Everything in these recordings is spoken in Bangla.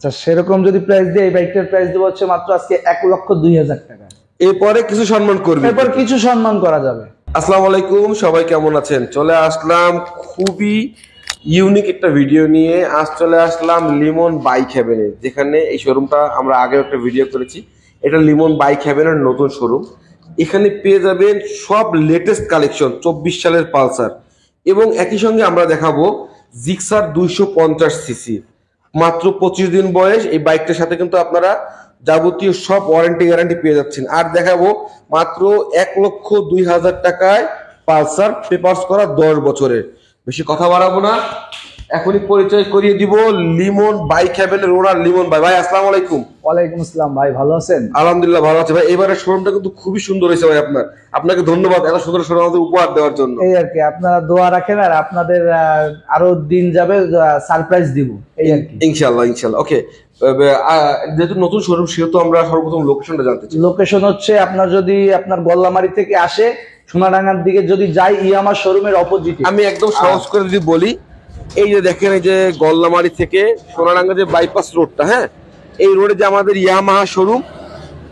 আচ্ছা, সেরকম যদি প্রাইস দিয়ে এই বাইকটার প্রাইস দেবো হচ্ছে মাত্র আজকে 1,02,000 টাকা। এরপরে কিছু সম্মান করবে, এরপর কিছু সম্মান করা যাবে। আসসালামু আলাইকুম, সবাই কেমন আছেন? চলে আসলাম খুবই ইউনিক একটা ভিডিও নিয়ে। চলে আসলাম লিমন বাইক হ্যাভেনে, যেখানে এই শোরুমটা আমরা আগে একটা ভিডিও করেছি। এটা লিমন বাইক হ্যাভেনের নতুন শোরুম। এখানে পেয়ে যাবেন সব লেটেস্ট কালেকশন, 24 সালের পালসার, এবং একই সঙ্গে আমরা দেখাবো জিক্সার 250 সিসি, মাত্র 25 দিন বয়স। এই বাইকটার সাথে কিন্তু আপনারা যাবতীয় সব ওয়ারেন্টি গ্যারান্টি পেয়ে যাচ্ছেন। আর দেখাবো মাত্র 1,02,000 টাকায় পালসার, পেপারস করা 10 বছরের। বেশি কথা বাড়াবো না, এখনই পরিচয় করিয়ে দিব লিমন বাইক হ্যাভেনের ওনার লিমন ভাই। ভাই আসসালামু আলাইকুম। ওয়ালাইকুম আসসালাম ভাই, ভালো আছেন? আলহামদুলিল্লাহ ভালো আছে ভাই। এবারের শোরুমটা কিন্তু খুবই সুন্দর হয়েছে ভাই। আপনাকে ধন্যবাদ এত সুন্দর শোরুম আমাদের উপহার দেওয়ার জন্য। এই আর কি, আপনারা দোয়া রাখেন আর আপনাদের আরো দিন যাবে সারপ্রাইজ দিব এই আর কি। ইনশাআল্লাহ ইনশাআল্লাহ। ওকে, যেহেতু নতুন শোরুম সেহেতু আমরা সর্বপ্রথম লোকেশনটা জানতে চাই। লোকেশন হচ্ছে আপনার যদি আপনার গল্লামারি থেকে আসে সোনাডাঙ্গার দিকে যদি যাই, ইয়ামার শোরুমের অপোজিটে। আমি একদম সহজ করে যদি বলি, এই যে দেখেন, এই যে গল্লামারি থেকে সোনাডাঙ্গা যে বাইপাস রোডটা, হ্যাঁ, এই রোডে যে আমাদের ইয়ামাহা শোরুম,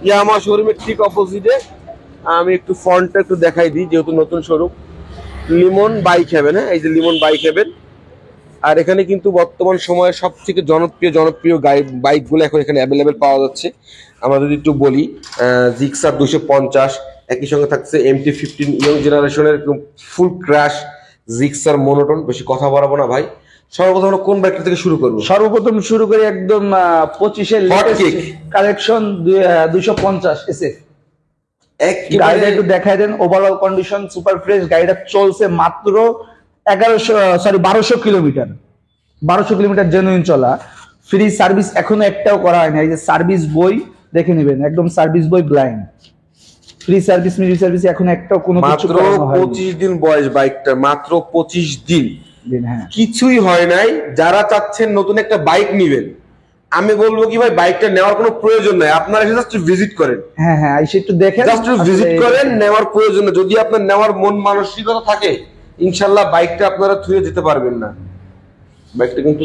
ইয়ামাহা শোরুমের ঠিক অপোজিটে। আমি একটু ফন্টটা একটু দেখাই দিই, যেহেতু নতুন শোরুম লিমন বাইক হ্যাভেন। হ্যাঁ, এই যে লিমন বাইক হ্যাভেন। আর এখানে কিন্তু বর্তমান সময়ে সব থেকে জনপ্রিয় বাইকগুলো এখন এখানে অ্যাভেলেবেল পাওয়া যাচ্ছে। আমরা যদি একটু বলি, জিক্সার 250, একই সঙ্গে থাকছে MT-15 ইয়ং জেনারেশনের ফুল ক্র্যাশ জিক্সার মোনোটন। বেশি কথা বাড়াবো না ভাই, সর্বপ্রথম আমরা কোন বাইকটা থেকে শুরু করবো? সর্বপ্রথম শুরু করি একদম 25-এর কালেকশন 250 SF। গাড়িটা একটু দেখাই দেন। Overall condition super fresh. গাড়িটা চলছে মাত্র 1200 কিলোমিটার। 1200 কিলোমিটার জেনুইন চলা। ফ্রি সার্ভিস এখনো একটাও করা হয়নি। এই যে সার্ভিস বই দেখে নেবেন, একদম সার্ভিস বই ব্লাইন্ড। ফ্রি সার্ভিস মিডি সার্ভিস এখন একটাও কোনো কিছু মাত্র 25 দিন বয়স বাইকটা, মাত্র 25 দিন। হ্যাঁ, কিছুই হয় নাই। যারা চাচ্ছেন নতুন একটা বাইক নেবেন, আমি বলবো কি ভাই, বাইকটা নেওয়ার কোনো প্রয়োজন নাই, আপনারা জাস্ট ভিজিট করেন। হ্যাঁ হ্যাঁ, এসে একটু দেখেন, জাস্ট ভিজিট করেন। নেওয়ার প্রয়োজন না, যদি আপনার নেওয়ার মন মানসিকতা থাকে, ইনশাল্লাহ বাইকটা আপনারা থুয়ে যেতে পারবেন না। বাইকটা কিন্তু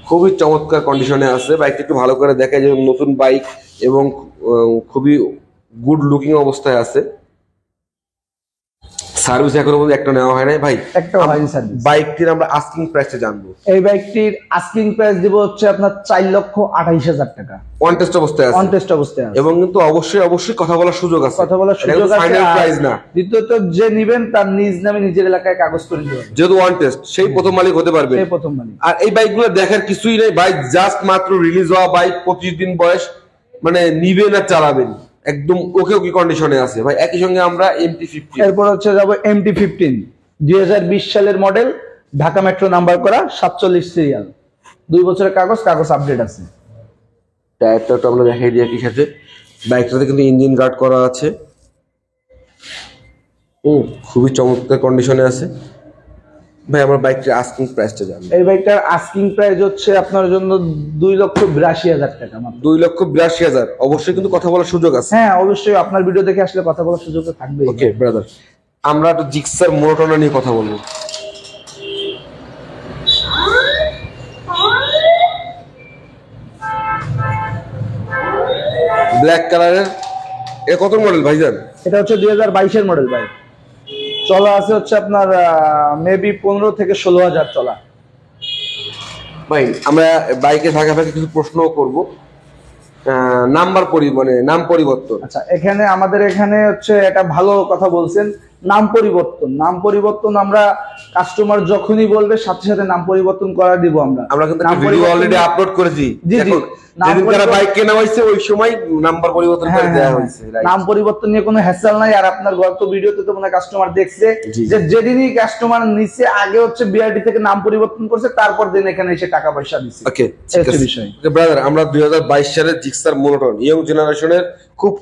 খুবই চমৎকার কন্ডিশনে আছে। বাইকটা একটু ভালো করে দেখা যায়, নতুন বাইক এবং খুবই গুড লুকিং অবস্থায় আছে। সার্ভিস এখনো পর্যন্ত একটা নেওয়া হয় নাই ভাই, একটা হয়নি সার্ভিস। বাইকটির আমরা আস্কিং প্রাইসটা জানবো। এই বাইকটির আস্কিং প্রাইস দিব হচ্ছে আপনার 4,28,000 টাকা। অন টেস্ট অবস্থায় আছে, অন টেস্ট অবস্থায় আছে। এবং কিন্তু অবশ্যই কথা বলার সুযোগ আছে, কথা বলার সুযোগ আছে। ফাইনাল প্রাইস না। দ্বিতীয়ত, যে নেবেন তার নিজ নামে নিজের এলাকায় কাগজ করে দিতে হবে। যেহেতু অন টেস্ট, সেই প্রথম মালিক হতে পারবে, সেই প্রথম মালিক। আর এই বাইকগুলো দেখার কিছুই নেই ভাই, জাস্ট মাত্র রিলিজ হওয়া বাইক, 25 দিন বয়স, মানে নিবেন আর চালাবেন, একদম ওকে কন্ডিশনে আছে ভাই। একই সঙ্গে আমরা MT-15, এরপর হচ্ছে যাবো MT-15 2020 সালের মডেল, ঢাকা মেট্রো নাম্বার করা, 47 সিরিয়াল, 2 বছরের কাগজ আপডেট আছে। টায়ারটা তো আমরা দেখাই দিই একই সাথে। বাইকটাতে কিন্তু ইঞ্জিন গার্ড করা আছে, খুবই চমৎকার কন্ডিশনে আছে ভাই। আমরা বাইকটার আস্কিং প্রাইসটা জানি। এই বাইকটার আস্কিং প্রাইস হচ্ছে আপনার জন্য 2,82,000 টাকা। 2,82,000। অবশ্যই কিন্তু কথা বলার সুযোগ আছে। হ্যাঁ অবশ্যই, আপনার ভিডিও দেখে আসলে কথা বলার সুযোগ থাকবে। ওকে ব্রাদার, আমরা একটু জিক্সার মোনোটন নিয়ে কথা বলবো। ব্ল্যাক কালারের, এটা কত মডেল ভাইজান? এটা হচ্ছে 2022 এর মডেল ভাই। চলা আছে হচ্ছে আপনার মেবি 15 থেকে 16,000 চলা। ভাই আমরা বাইকে ফাঁকে কিছু প্রশ্ন করব। নাম পরিবর্তন। আচ্ছা, এখানে আমাদের এখানে হচ্ছে এটা ভালো কথা বলছেন, নাম পরিবর্তন আমরা কাস্টমার যখনই বলবে সাথে সাথে নাম পরিবর্তন করা দিব। আমরা কিন্তু ভিডিও অলরেডি আপলোড করেছি। জি জি, যেদিন তারা বাইক কেনা হয়েছে ওই সময় নাম্বার পরিবর্তন করে দেওয়া হয়েছে। নাম পরিবর্তন নিয়ে কোনো হ্যাসেল নাই। আর আপনার গত ভিডিওতে তো মনে কাস্টমার দেখছে যে যেদিনই কাস্টমার নিচে আগে হচ্ছে বিআরটি থেকে নাম পরিবর্তন করছে, তারপর দিন এখানে এসে টাকা পয়সা দিচ্ছে। ওকে, এই বিষয়। ব্রাদার, আমরা 2022 সালের জিক্সার মোনোটন ইয়ং জেনারেশনের খুব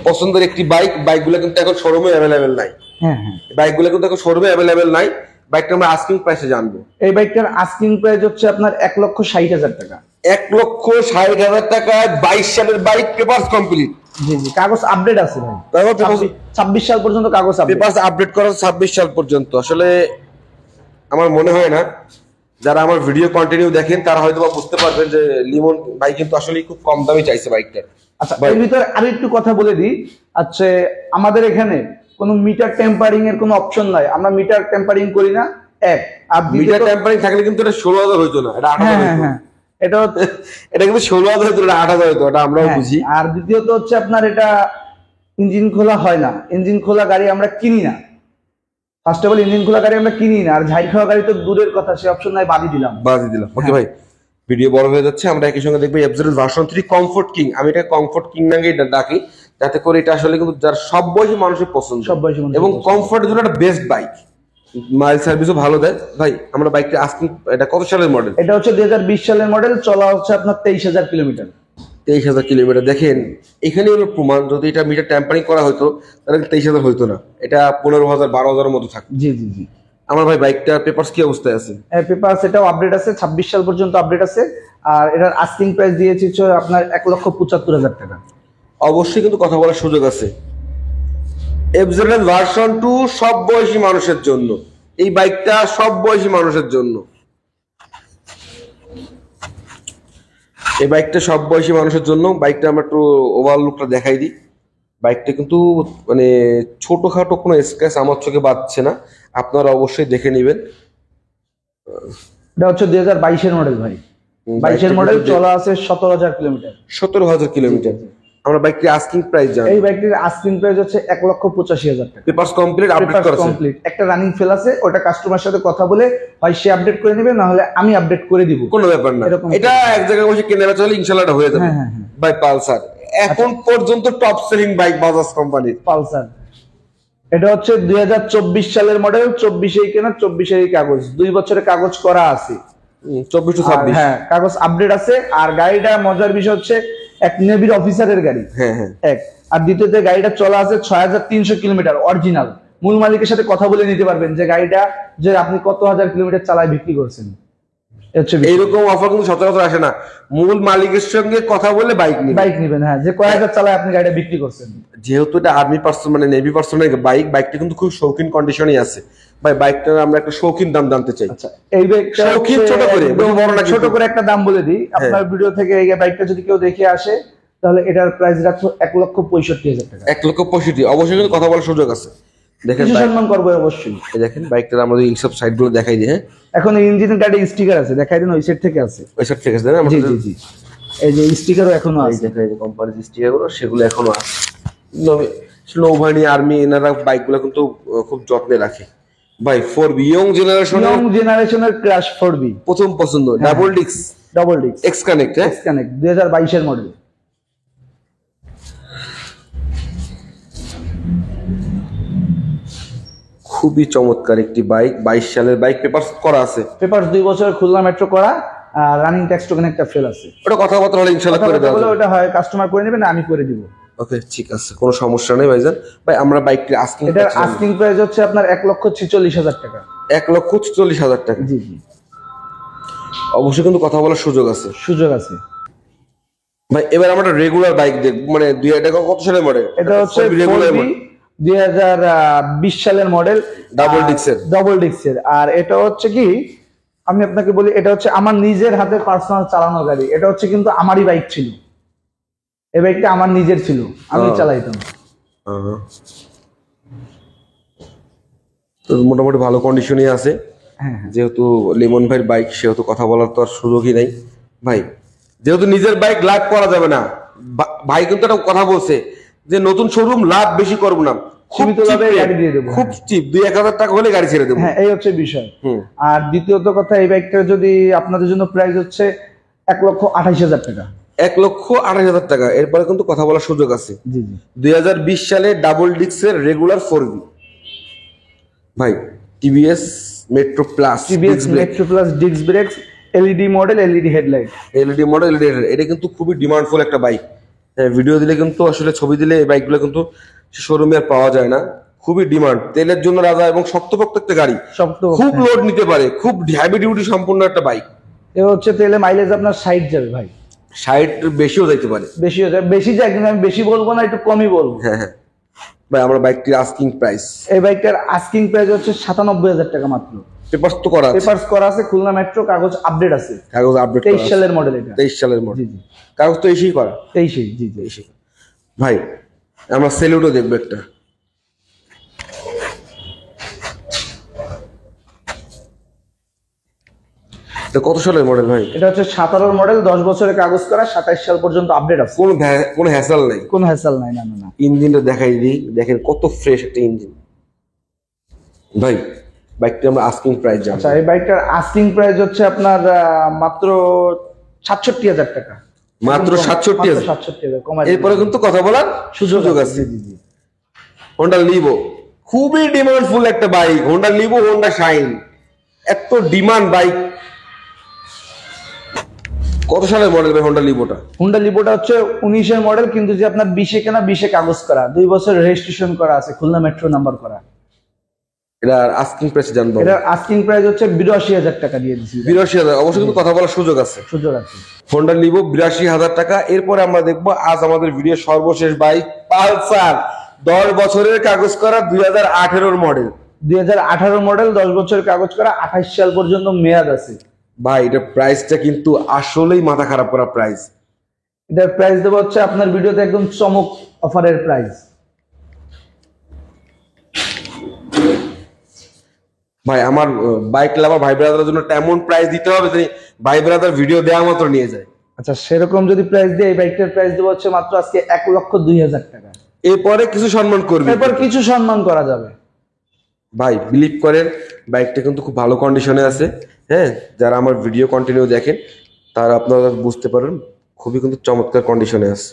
পছন্দের একটি বাইকগুলো কিন্তু এখন শোরুমে অ্যাভেলেবেল নাই। হ্যাঁ হ্যাঁ, বাইকগুলো কিন্তু এখন শোরুমে অ্যাভেলেবেল নাই। বাইকটা আমরা আস্কিং প্রাইসে জানবো। এই বাইকটার আস্কিং প্রাইস হচ্ছে আপনার 1,60,000 টাকা। 1,60,000 টাকায় 22 সালের বাইক, পেপারস কমপ্লিট। জি জি, কাগজ আপডেট আছে ভাই। 26 সাল পর্যন্ত কাগজ আপডেট, পেপারস আপডেট করা 26 সাল পর্যন্ত। আসলে আমার মনে হয় না যারা আমার ভিডিও কন্টিনিউ দেখেন তারা হয়তো বুঝতে পারবেন যে লিমন ভাই কিন্তু আসলে খুব কম দামে চাইছে বাইকটা। আচ্ছা এর ভিতরে আরো একটু কথা বলে দিই। আচ্ছা আমাদের এখানে কোনো মিটার টেম্পারিং এর কোনো অপশন নাই, আমরা মিটার টেম্পারিং করি না। এক আর মিটার টেম্পারিং থাকলে কিন্তু এটা 16,000 হইতো না, এটা 8,000 হইতো। এটা এটা কিন্তু 16,000 হইতো, এটা 8,000 হইতো, এটা আমরাও বুঝি। আর দ্বিতীয়ত হচ্ছে আপনার এটা ইঞ্জিন খোলা হয় না, ইঞ্জিন খোলা গাড়ি আমরা কিনি না। ফার্স্ট অফ অল ইঞ্জিন খোলা গাড়ি আমরা কিনি না, আর ঝাই খাওয়া গাড়ি তো দূরের কথা, সে অপশন নাই, বাদই দিলাম। ওকে ভাই, ভিডিও বড় হয়ে যাচ্ছে, আমরা একই সঙ্গে দেখবো F-Zero ভার্সন 3 কমফোর্ট কিং। আমি এটা কমফোর্ট কিং নামে এটা ডাকি, যাতে করে এটা আসলে কিন্তু যার সব বয়সী মানুষের পছন্দ, সব বয়সী মানুষ এবং কমফোর্টের জন্য একটা বেস্ট বাইক, মাইল সার্ভিসও ভালো দেয়। ভাই আমরা বাইকটা আজকে, এটা কত সালের মডেল? এটা হচ্ছে 2020 সালের মডেল, চলা হচ্ছে আপনার 23,000 কিলোমিটার। 23,000 কিলোমিটার। দেখেন এখানে হলো প্রমাণ, যদি এটা মিটার ট্যাম্পারিং করা হতো তাহলে 23,000 হইতো না, এটা 15,000 12,000 মতো থাকতো। জি জি জি। আমার ভাই বাইকটা পেপারস কি অবস্থায় আছে? পেপারস এটাও আপডেট আছে, 26 সাল পর্যন্ত আপডেট আছে। আর এটার আস্কিং প্রাইস দিয়েছি হচ্ছে আপনার 1,75,000 টাকা। অবশ্যই কিন্তু কথা বলার সুযোগ আছে। F-Zero ভার্সন 2 সব বয়সী মানুষের জন্য, এই বাইকটা সব বয়সী মানুষের জন্য, এই বাইকটা সব বয়সী মানুষের জন্য। বাইকটা আমরা একটু ওভারঅল লুকটা দেখাই দিই। বাইকটা কিন্তু মানে ছোটখাটো কোনো স্ক্র্যাচ আমার চোখে বাজছে না, আপনারা অবশ্যই দেখে নেবেন। এটা হচ্ছে 2022 এর মডেল ভাই, 22 এর মডেল, চলা আছে 17,000 কিলোমিটার। 17,000 কিলোমিটার। আমরা বাইকটির আস্কিং প্রাইস জানি, এই বাইকটির আস্কিং প্রাইস হচ্ছে 1,85,000 টাকা। পেপারস কমপ্লিট, আপডেট করা আছে, কমপ্লিট। একটা রানিং ফেল আছে, ওটা কাস্টমার সাথে কথা বলে হয় সে আপডেট করে নেবে, না হলে আমি আপডেট করে দিব, কোনো ব্যাপার না। এটা এক জায়গায় বসে কেনা বেচা হলে ইনশাআল্লাহ এটা হয়ে যাবে। ভাই পালসার এখন পর্যন্ত টপ সেলিং বাইক বাজাজ কোম্পানির, পালসার। এটা হচ্ছে 2024 সালের মডেল, 24-এই কেনা, 24-এরই কাগজ, 2 বছরের কাগজ করা আছে। 24 to 26, হ্যাঁ কাগজ আপডেট আছে। আর গাড়িটা মজার বিষয় হচ্ছে এক নেভির অফিসারের গাড়ি, এক। আর দ্বিতীয়তে গাড়িটা চলা আছে 6,300 কিলোমিটার অরিজিনাল। মূল মালিকের সাথে কথা বলে নিতে পারবেন যে গাড়িটা যে আপনি কত হাজার কিলোমিটার চালায় বিক্রি করছেন। এইরকম অফার কিন্তু সচরাচর আসে না, মূল মালিকের সঙ্গে কথা বলে বাইক নিবেন, হ্যাঁ, যে কয় হাজার চালায় আপনি গাড়িটা বিক্রি করছেন। যেহেতু এটা আর্মি পার্সন মানে নেভি পার্সনের বাইক, বাইকটা কিন্তু খুব শৌখিন কন্ডিশনই আছে। ভাই বাইকটার আমরা একটা শৌখিন দাম জানতে চাই। আচ্ছা এই বাইকটা শৌখিন ছোট করে একটা দাম বলে দিই আপনার ভিডিও থেকে। এই বাইকটা যদি কেউ দেখে আসে তাহলে এটার প্রাইস রাখবো 1,65,000 টাকা। 1,65,000। অবশ্যই কিন্তু কথা বলার সুযোগ আছে, দেখেন সম্মান করবো অবশ্যই। দেখেন বাইকটার আমরা এইসব সাইড গুলো দেখাই দিই। হ্যাঁ এখন ইঞ্জিনের গাড়ি স্টিকার আছে, দেখাই দিন, ওই সাইড থেকে আছে, ওই সাইড থেকে আছে না? জি জি জি। এই যে স্টিকারও এখনো আছে, দেখাই দিই কোম্পানির স্টিকার গুলো, সেগুলো এখনো আছে। নৌবাহিনী, আর্মি, এনারা বাইকগুলো কিন্তু খুব যত্নে রাখে। ভাই 4B ইয়ং জেনারেশনের ক্র্যাশ 4B প্রথম পছন্দ, double disc x connect, x connect 2022 এর মডেল। খুবই চমৎকার একটি বাইক, 22 সালের বাইক, পেপারস করা আছে, পেপারস 2 বছরের খুলনা মেট্রো করা, আর রানিং ট্যাক্স টোকেন একটা ফেল আছে। ওটা কথাবার্তা হলে ইনশাআল্লাহ করে দেওয়া যাবে, ওটা হয় কাস্টমার করে নেবে, না আমি করে দিব। ওকে ঠিক আছে, কোনো সমস্যা নেই ভাইজান। ভাই আমরা বাইকটির আস্কিং প্রাইস হচ্ছে আপনার 1,46,000 টাকা। 1,46,000 টাকা। জি জি। অবশ্যই কিন্তু কথা বলার সুযোগ আছে, ভাই। এবার আমরা রেগুলার বাইক দেখব, মানে এটা কত সালের মডেল? এটা হচ্ছে 2020 সালের মডেল, ডাবল ডিস্কের। আর এটা হচ্ছে কি, আমি আপনাকে বলি, এটা হচ্ছে আমার নিজের হাতে পার্সোনাল চালানো গাড়ি। এটা হচ্ছে কিন্তু আমারই বাইক ছিল, এই বাইকটা আমার নিজের ছিল, আমি চালাইতাম। তো মোটামুটি ভালো কন্ডিশনই আছে। যেহেতু লিমন ভাইয়ের বাইক, সেহেতু কথা বলার তো আর সুযোগই নাই। ভাই যেহেতু নিজের বাইক, লাভ করা যাবে না। ভাই কিন্তু একটা কথা বলছে যে নতুন শোরুম, লাভ বেশি করবো না, সীমিত লাভে গাড়ি দিয়ে দেবো, খুব চিপ, 2-1,000 টাকা হলে গাড়ি ছেড়ে দেবো। হ্যাঁ এই হচ্ছে বিষয়। আর দ্বিতীয়ত কথা, এই বাইকটা যদি আপনাদের জন্য প্রাইস হচ্ছে 1,28,000 টাকা। 1,28,000 টাকা। এরপরে কিন্তু কথা বলার সুযোগ আছে। 2020 সালে ডাবল ডিস্কের রেগুলার 4B ভাই, TVS metro plus disc brake, LED model, LED headlight, এটা কিন্তু খুবই ডিমান্ডফুল একটা বাইক। ভিডিও দিলে কিন্তু, আসলে ছবি দিলে এই বাইকগুলো কিন্তু শোরুমে আর পাওয়া যায় না, খুবই ডিমান্ড। তেলের জন্য রাজা এবং শক্তপোক্ত একটা গাড়ি, খুব লোড নিতে পারে, খুব হেভি ডিউটি সম্পূর্ণ একটা বাইক। এ হচ্ছে তেলে মাইলেজ আপনার 60 যাবে ভাই, 60 বেশিও যাইতে পারে, বেশি যায়, কিন্তু আমি বেশি বলবো না, একটু কমই বলবো। হ্যাঁ ভাই, আমরা বাইকটির আস্কিং প্রাইস, এই বাইকটার আস্কিং প্রাইস হচ্ছে 97,000 টাকা মাত্র। পেপারস তো করা আছে, পেপারস করা আছে, খুলনা মেট্রো, কাগজ আপডেট আছে, কাগজ আপডেট 23 সালের মডেল এটা। 23 সালের মডেল, জি জি কাগজ তো এসেই করা। 23 জি জি। এসে ভাই আমরা সেলুটও দেখবো একটা। এটা কত সালের মডেল ভাই? এটা হচ্ছে 17 মডেল, 10 বছরের কাগজ করা, 27 সাল পর্যন্ত আপডেট আছে, কোনো হ্যাসেল নাই, কোনো হ্যাসেল নাই। না না না। ইঞ্জিনটা দেখাই দিই, দেখেন কত ফ্রেশ একটা ইঞ্জিন। ভাই বাইকটা আমরা আস্কিং প্রাইস জানি। আচ্ছা, এই বাইকটার আস্কিং প্রাইস হচ্ছে আপনার মাত্র 67,000 টাকা। মাত্র 67,000? 67,000 কমাই। এরপরে কিন্তু কথা বলার সুযোগ আছে। জি জি জি। হোন্ডা লিভো খুবই ডিমান্ডফুল একটা bike, Honda Livo, Honda shine, এত ডিমান্ড বাইক। কত সালের মডেল ভাই হোন্ডা লিভোটা? হুন্ডা লিভোটা হচ্ছে 19 এর মডেল, কিন্তু যে আপনার 20 কেনা, 20 কাগজ করা, 2 বছর রেজিস্ট্রেশন করা আছে, খুলনা মেট্রো নাম্বার করা। এটার আস্কিং প্রাইস জানবো। এটার আস্কিং প্রাইস হচ্ছে 82,000 টাকা দিয়ে দিছি। 82,000? অবশ্যই কিন্তু কথা বলার সুযোগ আছে, সুযোগ আছে। হোন্ডা লিভো 82,000 টাকা। এরপরে আমরা দেখবো আজ আমাদের ভিডিও সর্বশেষ বাইক, পালসার, 10 বছরের কাগজ করা, 2018 মডেল। 2018 মডেল, 10 বছর কাগজ করা, 28 সাল পর্যন্ত মেয়াদ আছে। ভাই এটা প্রাইসটা কিন্তু আসলেই মাথা খারাপ করা প্রাইস। এটার প্রাইস দেবো হচ্ছে আপনার ভিডিওতে একদম চমক অফারের প্রাইস। ভাই আমার বাইক লাভার ভাই ব্রাদারের জন্য এমন প্রাইস দিতে হবে যে ভাই ব্রাদার ভিডিও দেওয়া মাত্র নিয়ে যায়। আচ্ছা, সেরকম যদি প্রাইস দিই, এই বাইকটার প্রাইস দেবো হচ্ছে মাত্র আজকে 1,02,000 টাকা। এরপরে কিছু সম্মান করবে, এরপর কিছু সম্মান করা যাবে। ভাই বিলিভ করেন বাইকটা কিন্তু খুব ভালো কন্ডিশনে আছে। হ্যাঁ, যারা আমার ভিডিও কন্টিনিউ দেখেন তারা আপনারা বুঝতে পারেন খুবই কিন্তু চমৎকার কন্ডিশনে আছে।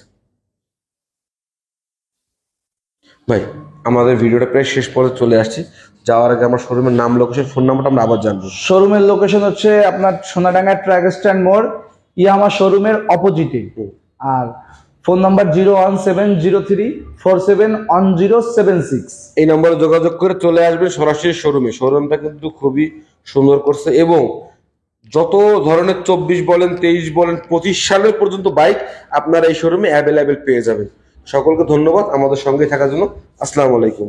ভাই আমাদের ভিডিওটা প্রায় শেষ পর্যন্ত চলে আসছি। যাওয়ার আগে আমার শোরুমের নাম, লোকেশন, ফোন নাম্বারটা আমরা আবার জানবো। শোরুমের লোকেশন হচ্ছে আপনার সোনাডাঙ্গা ট্রাক স্ট্যান্ড মোড়, ইয়ামা শোরুমের অপোজিটে। আর ফোন নাম্বার 01703471076। এই নম্বরে যোগাযোগ করে চলে আসবেন সরাসরি শোরুমে। শোরুমটা কিন্তু খুবই সুন্দর করছে এবং যত ধরনের 24 বলেন, 23 বলেন, 25 সালের পর্যন্ত বাইক আপনারা এই শোরুমে অ্যাভেলেবেল পেয়ে যাবেন। সকলকে ধন্যবাদ আমাদের সঙ্গে থাকার জন্য। আসসালামু আলাইকুম।